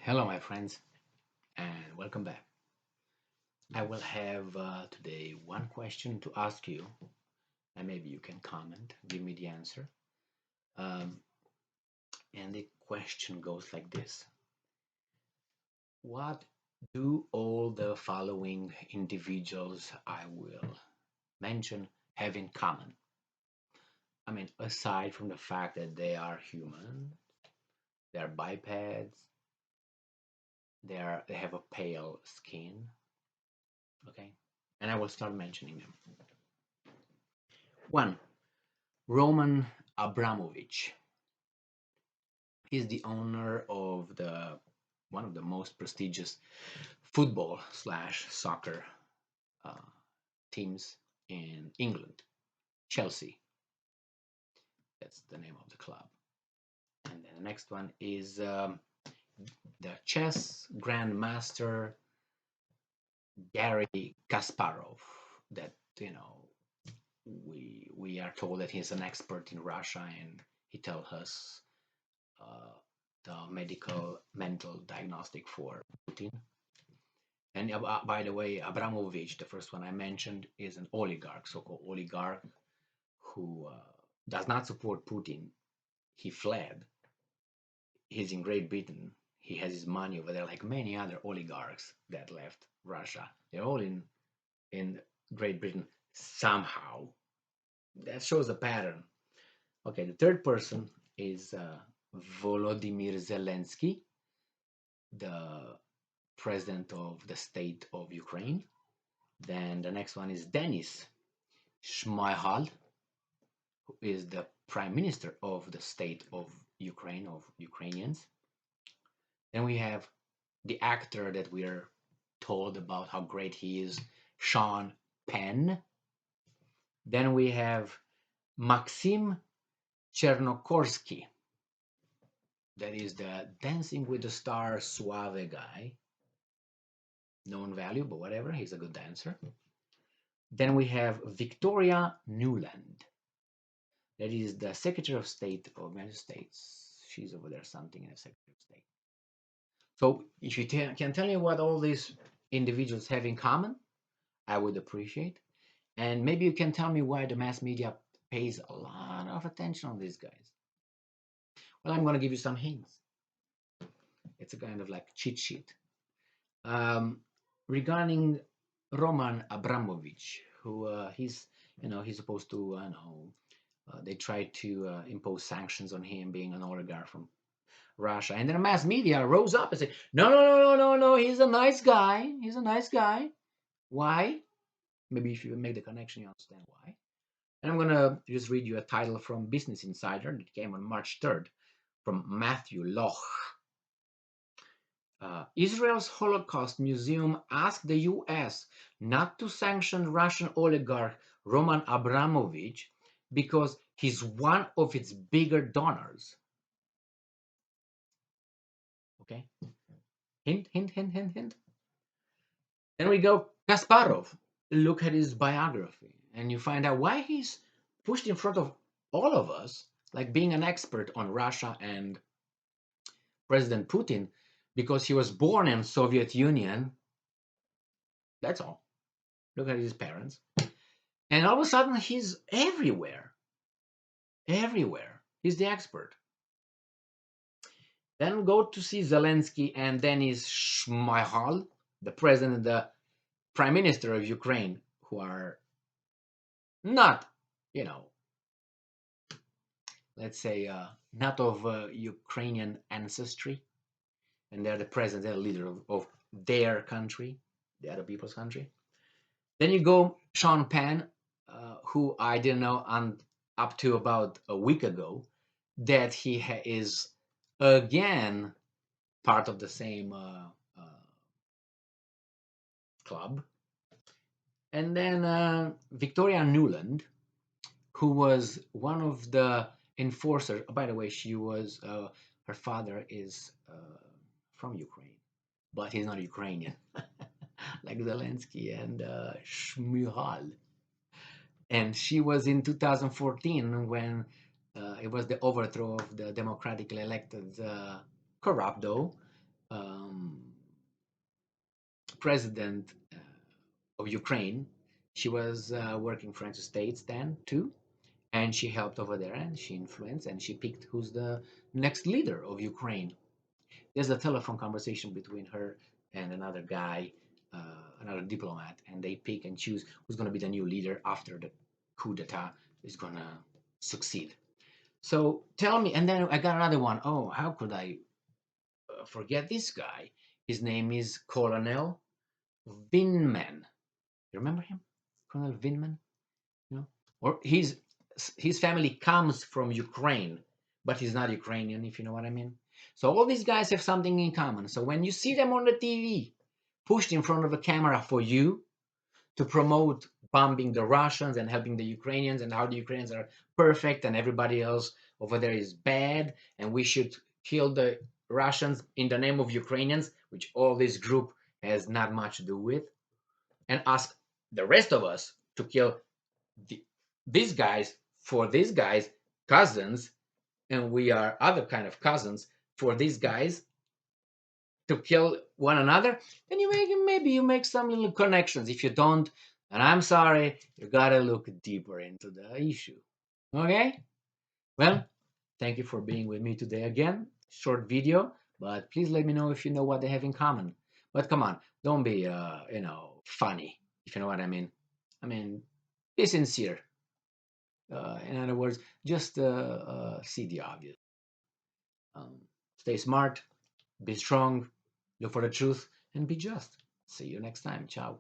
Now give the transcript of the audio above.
Hello, my friends, and welcome back. I will have today one question to ask you, and maybe you can comment, give me the answer. Um, and the question goes like this: what do all the following individuals I will mention have in common? I mean, aside from the fact that they are human, they are bipeds, they have a pale skin, okay? And I will start mentioning them. One, Roman Abramovich. He's the owner of the one of the most prestigious football slash soccer uh, teams in England, Chelsea. That's the name of the club. And then the next one is the chess grandmaster Garry Kasparov. That we are told that he's an expert in Russia, and he tells us uh, the medical mental diagnostic for Putin. And by the way, Abramovich, the first one I mentioned, is an oligarch, so-called oligarch, who does not support Putin. He fled. He's in Great Britain. He has his money over there, like many other oligarchs that left Russia. They're all in Great Britain somehow. That shows a pattern. Okay, the third person is Volodymyr Zelensky, the president of the state of Ukraine. Then the next one is Denis Shmyhal, who is the prime minister of the state of Ukraine, of Ukrainians. Then we have the actor that we're told about how great he is, Sean Penn. Then we have Maxim Chernokorsky, that is the Dancing with the Stars suave guy. Known value, but whatever, he's a good dancer. Then we have Victoria Nuland, that is the Secretary of State of the United States. She's over there, something in the Secretary of State. So if you can tell me what all these individuals have in common, I would appreciate. And maybe you can tell me why the mass media pays a lot of attention on these guys. Well, I'm going to give you some hints. It's a kind of like cheat sheet. Um, Regarding Roman Abramovich, who he's supposed to, they tried to impose sanctions on him, being an oligarch from Russia, and then the mass media rose up and said, "No, no, no, no, no, no. He's a nice guy. He's a nice guy." Why? Maybe if you make the connection, you understand why. And I'm gonna just read you a title from Business Insider that came on March 3rd from Matthew Loch. Israel's Holocaust Museum asked the US not to sanction Russian oligarch Roman Abramovich because he's one of its bigger donors. Okay? Hint, hint, hint, hint, hint. Then we go Kasparov. Look at his biography, and you find out why he's pushed in front of all of us, like being an expert on Russia and President Putin, because he was born in Soviet Union. That's all. Look at his parents. And all of a sudden, he's everywhere. Everywhere. He's the expert. Then go to see Zelensky and Denis Shmyhal, the president and the prime minister of Ukraine, who are not, you know, let's say, not of Ukrainian ancestry. And they're the president, they're the leader of their country, the other people's country. Then you go Sean Penn, who I didn't know up to about a week ago that he is again part of the same club. And then Victoria Nuland, who was one of the enforcers. By the way, she was her father is from Ukraine, but he's not Ukrainian, like Zelensky and Shmyhal. And she was in 2014 when it was the overthrow of the democratically elected corrupt though um, president of Ukraine. She was working for United States then too, and she helped over there and she influenced and she picked who's the next leader of Ukraine. There's a telephone conversation between her and another guy, another diplomat, and they pick and choose who's going to be the new leader after the coup d'etat is going to succeed. So tell me, and then I got another one. Oh, how could I forget this guy? His name is Colonel Vinman. You remember him? Colonel Vinman? You know? Or his family comes from Ukraine, but he's not Ukrainian, if you know what I mean. So all these guys have something in common. So when you see them on the TV, pushed in front of a camera for you to promote bombing the Russians and helping the Ukrainians and how the Ukrainians are perfect and everybody else over there is bad and we should kill the Russians in the name of Ukrainians, which all this group has not much to do with, and ask the rest of us to kill the, these guys for these guys cousins, and we are other kind of cousins for these guys to kill one another, then maybe you make some little connections. If you don't, and I'm sorry, you gotta look deeper into the issue. Okay, well, thank you for being with me today again. Short video, but please let me know if you know what they have in common. But come on, don't be funny, if you know what I mean. I mean, be sincere. In other words, just see the obvious. Stay smart, be strong, look for the truth, and be just. See you next time. Ciao.